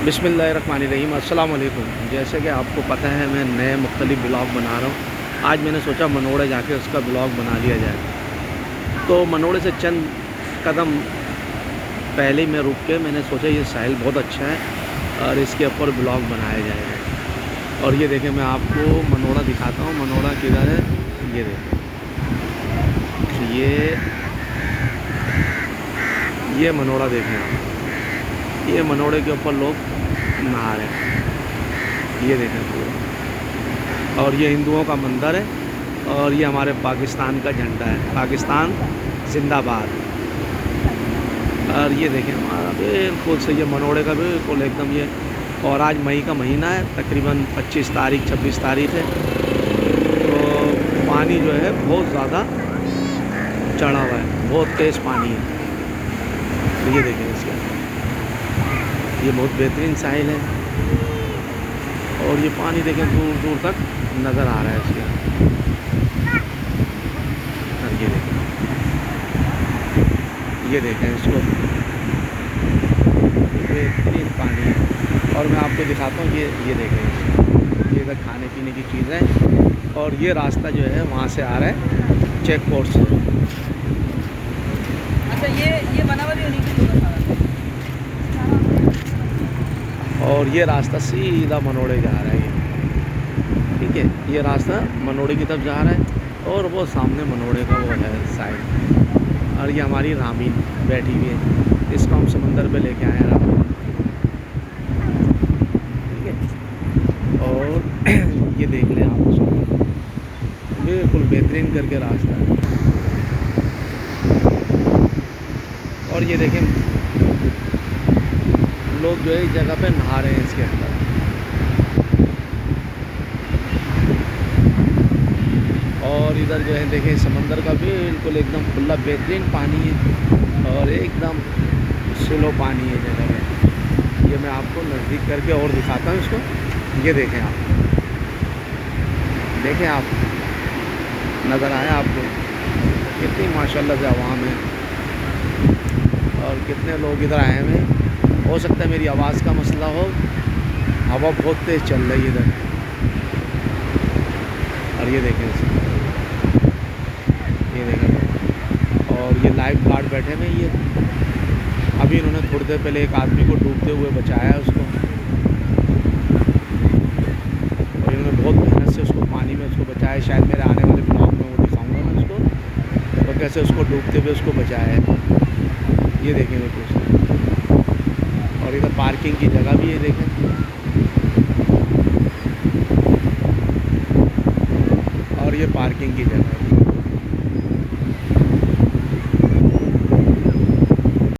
बिस्मिल्लाहिर्रहमानिर्रहीम अस्सलाम वालेकुम। जैसे कि आपको पता है मैं नए मुख्तलिफ ब्लॉग बना रहा हूँ। आज मैंने सोचा मनोड़े जाके उसका ब्लॉग बना लिया जाए। तो मनोड़े से चंद कदम पहले ही मैं रुक के मैंने सोचा ये साहिल बहुत अच्छा है और इसके ऊपर ब्लॉग बनाया जाएगा। और ये देखें, मैं आपको मनोड़ा दिखाता हूँ। मनोड़ा किधर है ये देखें। ये मनोड़ा देखें आप। ये मनोड़े के ऊपर लोग नहा रहे हैं, ये देखें पूरा। और ये हिंदुओं का मंदिर है और ये हमारे पाकिस्तान का झंडा है, पाकिस्तान जिंदाबाद। और ये देखें हमारा बिल्कुल से ये मनोड़े का बिल्कुल एकदम ये। और आज मई का महीना है, तकरीबन 25 तारीख 26 तारीख है। तो पानी जो है बहुत ज़्यादा चढ़ा हुआ है, बहुत तेज़ पानी है। तो ये देखें इसका, ये बहुत बेहतरीन साहिल है। और ये पानी देखें दूर दूर तक नज़र आ रहा है इसके। और ये देखें इसको, बेहतरीन पानी है। और मैं आपको दिखाता हूँ, ये देखें इसको। ये इधर खाने पीने की चीज़ें। और ये रास्ता जो है वहाँ से आ रहा है चेक पोस्ट से। अच्छा, ये बना हुआ भी उन्हीं की जगह था। और ये रास्ता सीधा मनोड़े जा रहा है, ठीक है। ये रास्ता मनोड़े की तरफ जा रहा है और वो सामने मनोड़े का वो है साइड। और ये हमारी रामीन बैठी हुई है, इसको हम समंदर पे लेके आए हैं रामीन, ठीक है। और ये देख लें आप उसको, बिल्कुल बेहतरीन करके रास्ता है। और ये देखें लोग जो है इस जगह पे नहा रहे हैं इसके अंदर। और इधर जो है देखें समंदर का बिल्कुल एकदम खुला बेहतरीन पानी है और एकदम स्लो पानी है जगह में। ये मैं आपको नज़दीक करके और दिखाता हूँ इसको। ये देखें आप, देखें आप, नज़र आया आपको कितनी माशाल्लाह से आवाम है और कितने लोग इधर आए हुए हैं। हो सकता है मेरी आवाज़ का मसला हो, हवा बहुत तेज़ चल रही है इधर। और ये देखें इसको, ये देखें। और ये लाइफ गार्ड बैठे हुए ये। अभी इन्होंने थोड़ी देर पहले एक आदमी को डूबते हुए बचाया है उसको। और इन्होंने बहुत मेहनत से उसको पानी में उसको बचाया। शायद मेरे आने वाले ब्लॉग में वो दिखाऊंगा मैं उसको, तो कैसे उसको डूबते हुए उसको बचाया है। ये देखेंगे कुछ। और इधर पार्किंग की जगह भी है देखें। और ये पार्किंग की जगह है।